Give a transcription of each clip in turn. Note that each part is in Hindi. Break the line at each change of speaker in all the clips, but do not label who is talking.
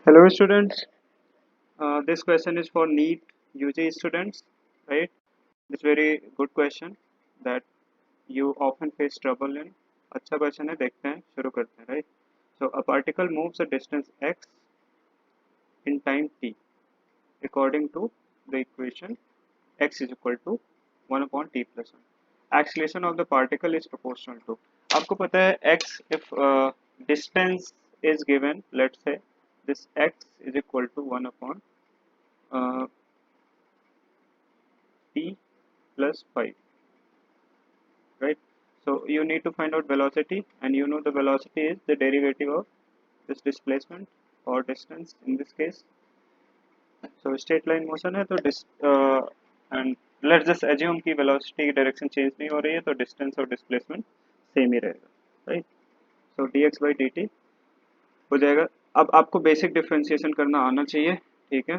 Hello students, this question is for NEET UG students, right? It's very good question that you often face trouble in. अच्छा question है, देखते हैं, शुरू करते हैं, right? So a particle moves a distance x in time t according to the equation x is equal to 1 upon t plus 1. Acceleration of the particle is proportional to. आपको पता है x if distance is given, let's say this x is equal to 1 upon t plus 5, right? So you need to find out velocity, and you know the velocity is the derivative of this displacement or distance in this case. So straight line motion है तो and let's just assume कि velocity की direction change नहीं हो रही है तो distance और displacement same ही रहेगा, right? So dx by dt हो जाएगा. अब आपको बेसिक डिफरेंशिएशन करना आना चाहिए, ठीक है.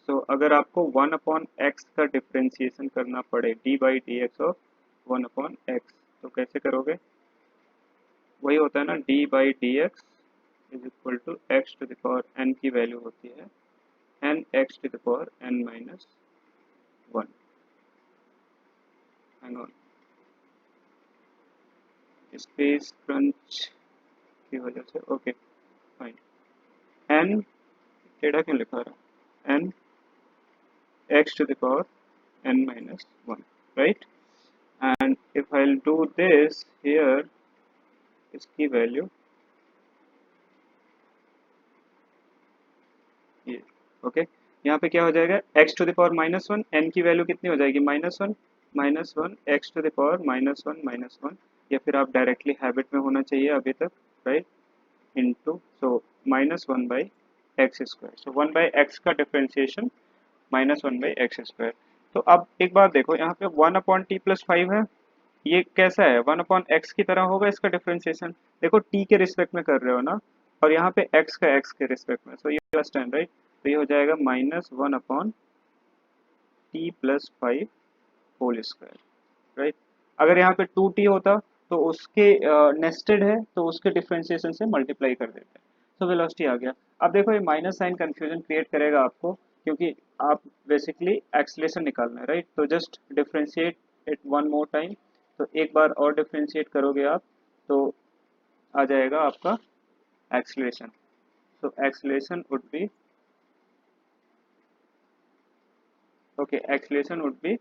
सो अगर आपको 1 अपॉन एक्स का डिफरेंशिएशन करना पड़े D by D X of 1 upon X, तो कैसे करोगे? वही होता है ना, D by D X is equal to X to the power N की वैल्यू होती है N X to the power N minus 1. Hang on, space crunch की वजह से. Okay fine. एन टेढ़ा क्यों लिखा रहा? N x to the power n minus 1, right? And if I'll do this here, इसकी वैल्यू ये, ओके. यहाँ पे क्या हो जाएगा? x to the power minus 1, n की वैल्यू कितनी हो जाएगी? Minus one x to the power minus one, या फिर आप डायरेक्टली हैबिट में होना चाहिए अभी तक, right? Into so minus one by x square. So one by x का differentiation minus one by x square. तो अब एक बात देखो, यहाँ पे 1 अपॉन टी प्लस 5 है, ये कैसा है? 1 अपॉन एक्स की तरह होगा इसका डिफरेंशिएशन. देखो टी के रिस्पेक्ट में कर रहे हो ना, और यहाँ पे एक्स का एक्स के रिस्पेक्ट में, सो ये प्लस 10, राइट? तो ये हो जाएगा minus one upon T plus 5 whole square, right? अगर यहाँ पे 2t होता तो उसके नेस्टेड है तो उसके डिफरेंशिएशन से मल्टीप्लाई कर देते हैं, तो वेलोसिटी आ गया. अब देखो ये माइनस साइन कंफ्यूजन क्रिएट करेगा आपको, क्योंकि आप बेसिकली एक्सलेशन निकालना है, राइट? तो just differentiate it one more time. तो एक बार और डिफरेंशिएट करोगे आप तो आ जाएगा आपका एक्सलेशन. तो acceleration would be, okay, acceleration would be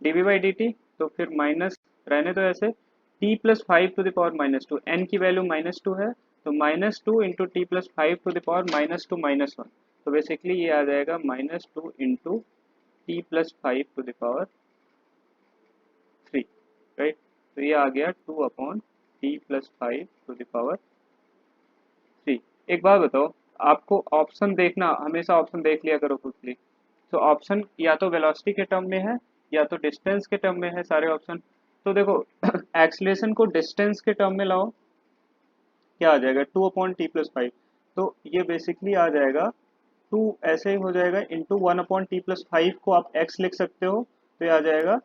dv by dt. तो फिर माइनस रहने दो ऐसे, t plus 5 to the power minus two, N की वैल्यू माइनस टू है तो minus two into T plus 5 to the power minus two minus one. तो बेसिकली ये आ जाएगा minus two into T plus 5 to the power 3, right? तो ये आ गया 2 upon T plus 5 to the power 3. एक बात बताओ, आपको ऑप्शन देखना, हमेशा ऑप्शन देख लिया करो क्विकली. तो ऑप्शन या तो वेलोसिटी के टर्म में है या तो डिस्टेंस के टर्म में है सारे ऑप्शन. तो देखो एक्सलेशन को डिस्टेंस के टर्म में लाओ, क्या आ जाएगा? 2 अपॉन टी प्लस 5. तो ये बेसिकली आ जाएगा 2, ऐसे ही हो जाएगा इंटू 1 अपॉन टी प्लस 5 को आप x लिख सकते हो, तो ये आ जाएगा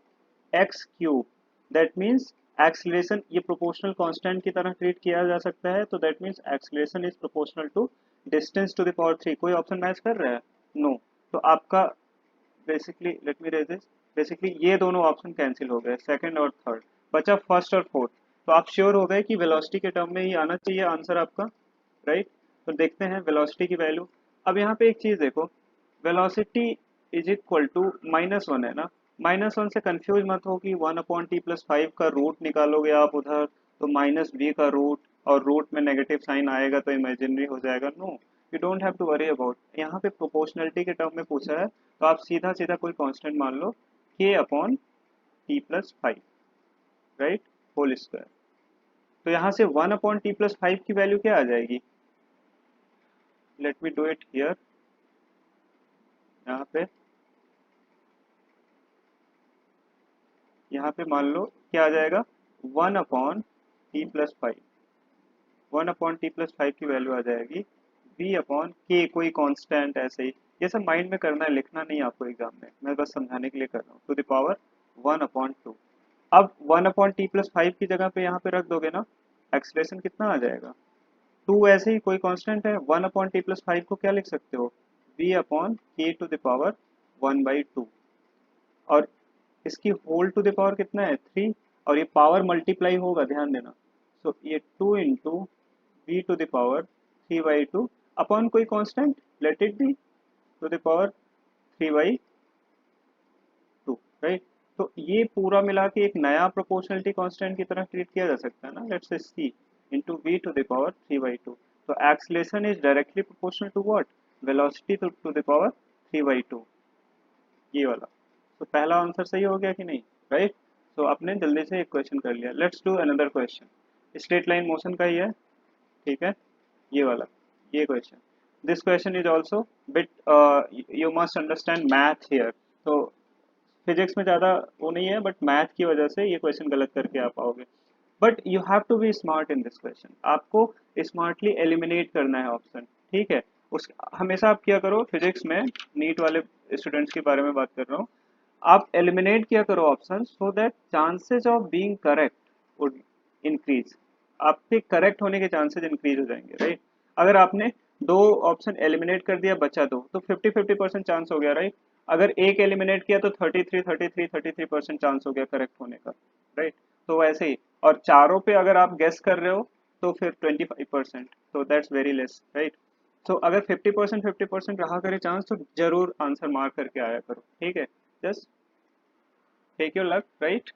x cube. That means acceleration ये प्रोपोर्शनल कांस्टेंट की तरह ट्रीट किया जा सकता है, तो that means acceleration is proportional to distance to the power 3. कोई ऑप्शन मैच कर रहा है? नो. तो आपका basically, let me raise this, basically ये दोनों ऑप्शन कैंसिल हो गए, सेकंड और थर्ड, बचा फर्स्ट और फोर्थ. तो आप श्योर हो गए कि वेलोसिटी के टर्म में ही आना चाहिए आंसर आपका, राइट? तो देखते हैं वेलोसिटी की वैल्यू. अब यहाँ पे एक चीज देखो, velocity is equal to minus one है ना, माइनस वन से कंफ्यूज मत हो कि 1 अपॉन टी प्लस 5 का रूट निकालोगे आप उधर तो माइनस बी का रूट, और रूट में नेगेटिव साइन आएगा तो इमेजिनरी हो जाएगा. No, you don't have to worry about. यहाँ पे प्रोपोर्शनलिटी के टर्म में पूछा है तो आप सीधा सीधा कोई कांस्टेंट मान लो k upon T plus 5, right, whole square. तो यहाँ से 1 अपॉन टी प्लस 5 की वैल्यू क्या आ जाएगी? Let me do it here. यहाँ पे मान लो क्या आ जाएगा? 1 upon T plus 5, 1 upon T plus 5 की वैल्यू आ जाएगी v अपॉन के, कोई कांस्टेंट ऐसे ही. ये सब माइंड में करना है, लिखना नहीं आपको एग्जाम में, मैं बस समझाने के लिए कर रहा हूँ. To the power 1 upon 2. अब 1 अपॉन टी प्लस 5 की जगह पे यहाँ पे रख दोगे ना, एक्सप्रेशन कितना आ जाएगा? टू ऐसे ही कोई कांस्टेंट है, 1/t+5 को क्या लिख सकते हो, v/k⁴ और इसकी होल टू द पावर कितना है 3, और ये पावर मल्टीप्लाई होगा, ध्यान देना। सो ये 2 इंटू v⁴ अपॉन कोई constant, let it be to the power 3/2, right. तो ये पूरा मिला के एक नया प्रोपोर्शनलिटी कांस्टेंट की तरह ट्रीट किया जा सकता है ना, let's say c into v⁴ तो acceleration is directly proportional to what, velocity to the power 3/2, ये वाला। तो पहला आंसर सही हो गया कि नहीं, राइट। तो आपने जल्दी से एक क्वेश्चन कर लिया। Let's do another question, straight line motion का ही है, ठीक है, ये वाला, ये question. This question is also bit, you must understand math here. तो फिजिक्स में ज़्यादा वो नहीं है, बट मैथ की वजह से ये क्वेश्चन गलत करके आ पाओगे। But you have to be smart in this question, आपको स्मार्टली एलिमिनेट करना है ऑप्शन, ठीक है। उस हमेशा आप क्या करो फिजिक्स में, नीट वाले स्टूडेंट्स के बारे में बात कर रहा हूँ, आप एलिमिनेट किया करो option, so that chances of being correct would increase, आपके करेक्ट होने के चांसेस इंक्रीज हो जाएंगे, राइट। अगर आपने दो ऑप्शन एलिमिनेट कर दिया, बचा दो, तो 50-50% चांस हो गया, राइट। अगर एक एलिमिनेट किया तो 33-33-33% चांस हो गया करेक्ट होने का, राइट। तो वैसे ही, और चारों पे अगर आप गेस कर रहे हो तो फिर 25%, तो दैट्स वेरी लेस, राइट। तो अगर 50% रहा करे चांस, तो जरूर आंसर मार्क करके आया करो, ठीक है। Just take your luck, right.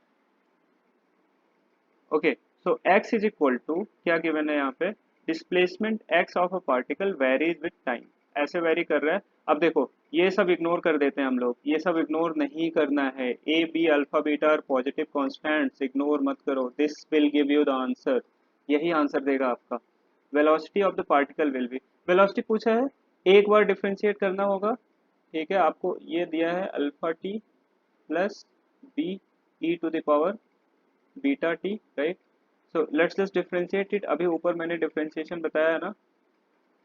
Okay, so x is equal to क्या गिवन है यहाँ पे, displacement x of a particle varies with time, ऐसे वेरी कर रहा है। अब देखो ये सब इग्नोर कर देते हैं हम लोग, ये सब इग्नोर नहीं करना है, ए बी अल्फा बीटा और पॉजिटिव कॉन्स्टेंट्स इग्नोर मत करो, this will give you the answer, यही आंसर देगा आपका। Velocity of the particle will be, velocity पूछा है, एक बार डिफ्रेंशिएट करना होगा, ठीक है। आपको ये दिया है alpha t plus b e to the power beta t, right. So let's just differentiate it, अभी ऊपर मैंने डिफरेंशिएशन बताया है ना,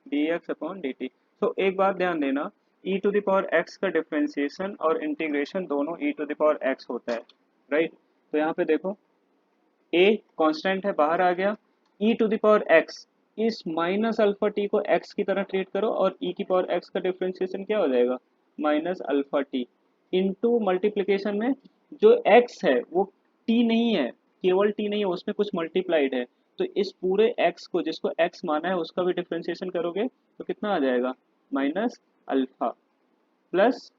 dx/dt। सो एक बात ध्यान देना, e to the power x का डिफरेंशिएशन और इंटीग्रेशन दोनों e to the power x होता है, राइट। तो यहाँ पे देखो a कांस्टेंट है, बाहर आ गया, e to the power x, इस माइनस अल्फा टी को x की तरह ट्रीट करो, और e की पावर x का डिफरेंशिएशन क्या हो जाएगा, minus alpha T, into multiplication में जो x है वो t नहीं है, केवल t नहीं है, उसमें कुछ मल्टीप्लाइड है, तो इस पूरे x को, जिसको x माना है, उसका भी डिफरेंशिएशन करोगे तो कितना आ जाएगा, माइनस अल्फा, प्लस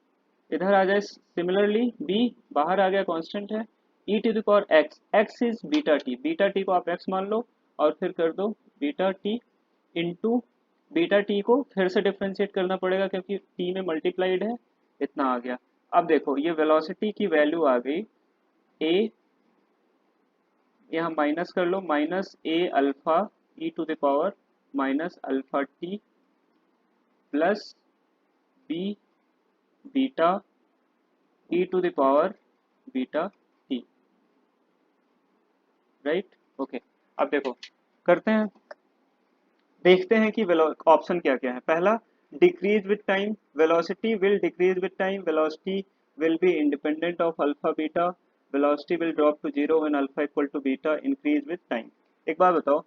इधर आ जाए सिमिलरली b, बाहर आ गया कांस्टेंट है, e to the power x, x is beta t को आप x मान लो, और फिर कर दो beta t into beta t को फिर से डिफ्रेंशिएट करना पड़ेगा क्योंकि t में मल्टीप्लाइड है, इतना आ गया। अब देखो ये वेलोसिटी की वैल्यू आ गई a, यहाँ माइनस कर लो, minus a alpha e to the power minus alpha t plus b beta e to the power beta t, right. Okay, अब देखो करते हैं, देखते हैं कि ऑप्शन क्या क्या है। पहला, decrease with time, velocity will decrease with time, velocity will be independent of alpha beta, velocity will drop to zero when alpha equal to beta, increase with time. एक बात बताओ,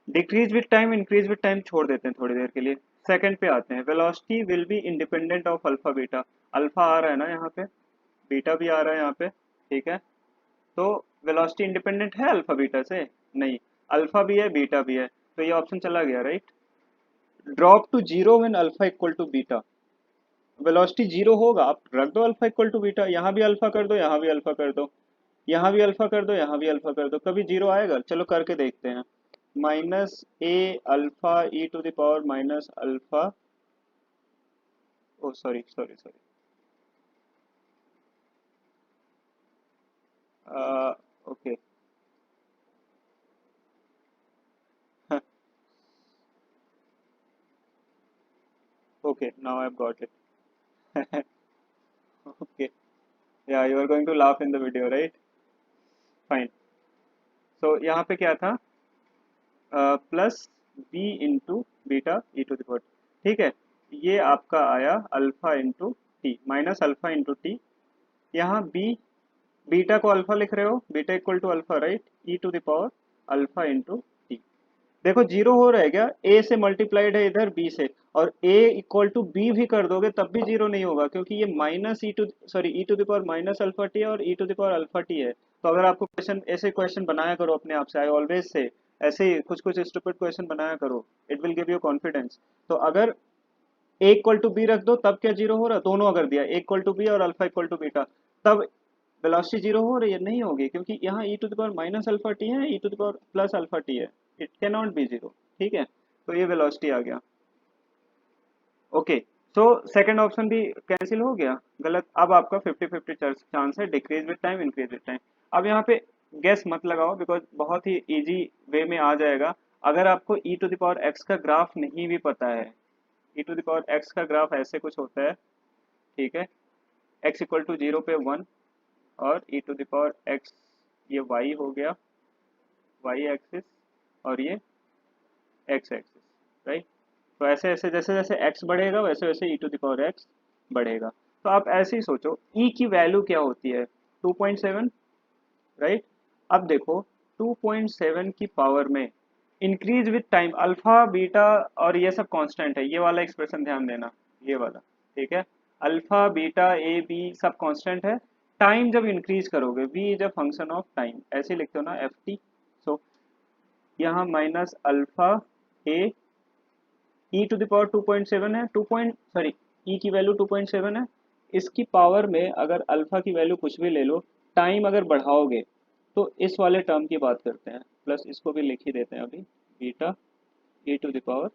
decrease with time increase with time छोड़ देते हैं थोड़ी देर के लिए, सेकंड पे आते हैं, velocity will be independent of alpha beta, alpha आ रहा है ना यहाँ पे, बीटा भी आ रहा है यहाँ पे, ठीक है। तो वेलोसिटी इंडिपेंडेंट है अल्फा बीटा से, नहीं, अल्फा भी है बीटा भी है, तो ये ऑप्शन चला गया, right. Drop to zero when alpha equal to beta, velocity zero होगा, आप रख दो अल्फा इक्वल टू बीटा, यहाँ भी अल्फा कर दो, यहाँ भी अल्फा कर दो, यहाँ भी अल्फा कर दो, यहाँ भी अल्फा कर दो, कभी जीरो आएगा, चलो करके देखते हैं। Minus a alpha e to the power minus alpha, oh sorry sorry sorry, okay okay, now I have got it okay, yeah you are going to laugh in the video, right, fine. So यहाँ पे क्या था, plus b into beta e to the power, ठीक है। ये आपका आया alpha into t, minus alpha into t, यहाँ बी, बीटा को अल्फा लिख रहे हो, beta equal to alpha, right, e to the power alpha into t, देखो जीरो हो रहा है क्या, ए से मल्टीप्लाइड है इधर बी से, और ए इक्वल टू बी भी कर दोगे तब भी जीरो नहीं होगा, क्योंकि ये minus e to sorry e to the power minus alpha t है और e to the power alpha t है। तो अगर आपको क्वेश्चन ऐसे क्वेश्चन बनाया करो अपने आप से, आई ऑलवेज से ऐसे ही कुछ कुछ स्टूपिड क्वेश्चन बनाया करो, it will give you confidence. तो अगर ए इक्वल टू बी रख दो तब क्या जीरो हो रहा है, दोनों अगर दिया ए इक्वल टू बी और अल्फा इक्वल टू बीटा, तब वेलोसिटी जीरो हो रही है, नहीं होगी, क्योंकि यहाँ e to the power minus alpha t है, e to the power plus alpha t है, it can not be zero. ठीक है, तो ये वेलोसिटी आ गया। ओके, सो सेकंड ऑप्शन भी कैंसिल हो गया, गलत। अब आपका 50-50 चांस है, decrease with time increase with time. अब यहाँ पे गेस मत लगाओ, बिकॉज बहुत ही इजी वे में आ जाएगा। अगर आपको ई टू द पावर एक्स का ग्राफ नहीं भी पता है, e to the power x का ग्राफ ऐसे कुछ होता है, ठीक है, एक्स इक्वल टू जीरो पे वन, और e to the power x, ये वाई हो गया, वाई एक्सिस, और ये एक्स एक्सिस, राइट। तो ऐसे ऐसे जैसे जैसे x बढ़ेगा वैसे वैसे e to the power x बढ़ेगा। तो आप ऐसे ही सोचो e की वैल्यू क्या होती है, 2.7, राइट। अब देखो 2.7 की पावर में increase with time, alpha beta और ये सब कांस्टेंट है, ये वाला एक्सप्रेशन ध्यान देना, ये वाला, ठीक है। अल्फा बीटा ए बी सब कांस्टेंट है, टाइम जब इंक्रीज करोगे v is a function of time, ऐसे लिखते हो ना एफ टी। सो यहाँ minus alpha a, e to the power 2.7 है, 2 पॉइंट सॉरी ई की वैल्यू 2.7 है, इसकी पावर में अगर अल्फा की वैल्यू कुछ भी ले लो, टाइम अगर बढ़ाओगे तो इस वाले टर्म की बात करते हैं, प्लस इसको भी लिख ही देते हैं अभी, beta e to the power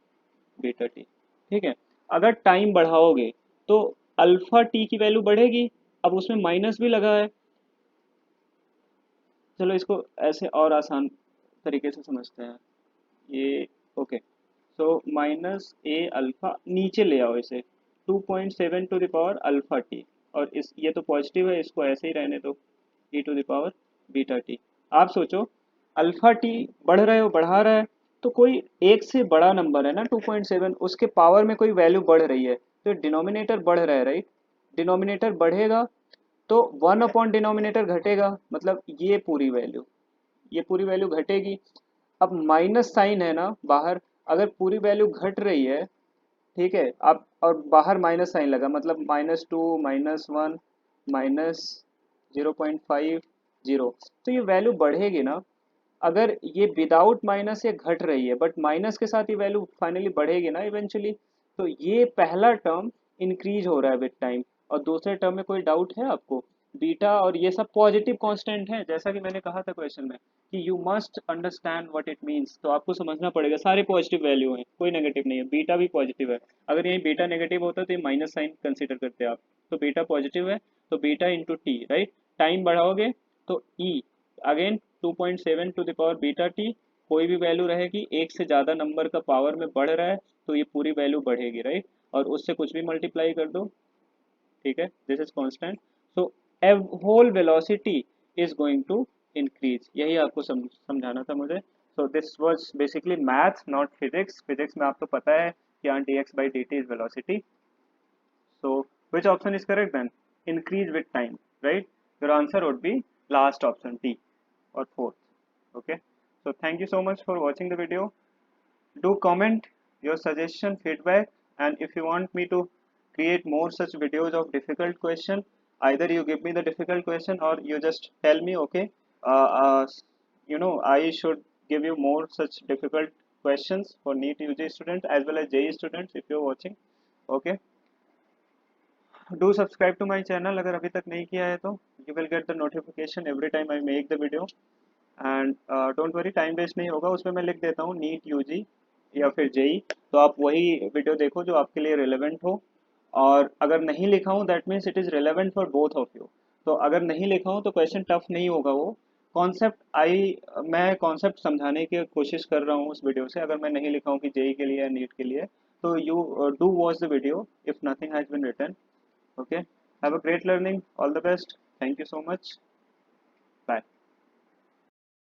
beta t, ठीक है। अगर टाइम बढ़ाओगे तो अल्फा टी की वैल्यू बढ़ेगी, अब उसमें माइनस भी लगा है। चलो इसको ऐसे और आसान तरीके से समझते हैं, ये okay. So minus a alpha, नीचे ले आओ इसे, 2.7 to the power alpha t, और इस ये तो पॉजिटिव है, इसको ऐसे ही रहने दो, e to the power beta t. आप सोचो अल्फा टी बढ़ रहे हो, बढ़ा रहा है, तो कोई एक से बड़ा नंबर है ना 2.7, उसके पावर में कोई वैल्यू बढ़ रही है, तो डिनोमिनेटर बढ़ रहा है, राइट। डिनोमिनेटर बढ़ेगा तो वन अपॉन डिनोमिनेटर घटेगा, मतलब ये पूरी वैल्यू घटेगी। अब माइनस साइन है ना बाहर, अगर पूरी वैल्यू घट रही है, ठीक है, आप और बाहर माइनस साइन लगा, मतलब -2 -1 -0.5 जीरो, तो ये वैल्यू बढ़ेगी ना। अगर ये विदाउट माइनस ये घट रही है, बट माइनस के साथ ये वैल्यू फाइनली बढ़ेगी ना इवेंचुअली, तो ये पहला टर्म इंक्रीज हो रहा है विद टाइम, और दूसरे टर्म में कोई डाउट है आपको, बीटा और ये सब पॉजिटिव कांस्टेंट है, जैसा कि मैंने कहा था क्वेश्चन में कि you must understand what it means, तो आपको समझना पड़ेगा सारे पॉजिटिव वैल्यू हैं, कोई नेगेटिव नहीं है, बीटा भी पॉजिटिव है। अगर यही बीटा नेगेटिव होता तो ये माइनस साइन कंसीडर करते आप, तो बीटा पॉजिटिव है, तो beta into t, right. Time बढ़ाओगे तो e again 2.7 to the power beta t, कोई भी वैल्यू रहेगी, एक से ज़्यादा नंबर का पावर में बढ़ रहा है तो ये पूरी वैल्यू बढ़ेगी, राइट। और उससे कुछ भी मल्टीप्लाई कर दो, ठीक है, this is constant, so whole velocity is going to increase, यही आपको समझाना था मुझे। So this was basically math not physics, physics में आपको पता है कि यहाँ dx by dt is velocity. So which option is correct then? Increase with time, right? Your answer would be last option D or fourth. Okay. So thank you so much for watching the video. Do comment your suggestion, feedback, and if you want me to create more such videos of difficult question, either you give me the difficult question or you just tell me, okay, I should give you more such difficult questions for NEET UG students as well as JEE students if you're watching. Okay. Do subscribe to my channel अगर अभी तक नहीं किया है तो, you will get the notification every time I make the video. And don't worry, time waste नहीं होगा, उसमें मैं लिख देता हूँ नीट यूजी या फिर जेई, तो आप वही वीडियो देखो जो आपके लिए रिलेवेंट हो, और अगर नहीं लिखा हूँ that means it is relevant for both of you. तो अगर नहीं लिखा हूँ तो क्वेश्चन टफ नहीं होगा, वो कॉन्सेप्ट मैं कॉन्सेप्ट समझाने की कोशिश कर रहा हूँ उस वीडियो से, अगर मैं नहीं लिखा हूँ कि जेई के लिए या नीट के लिए, तो you do watch the video if nothing has been written. Okay, have a great learning, all the best, thank you so much.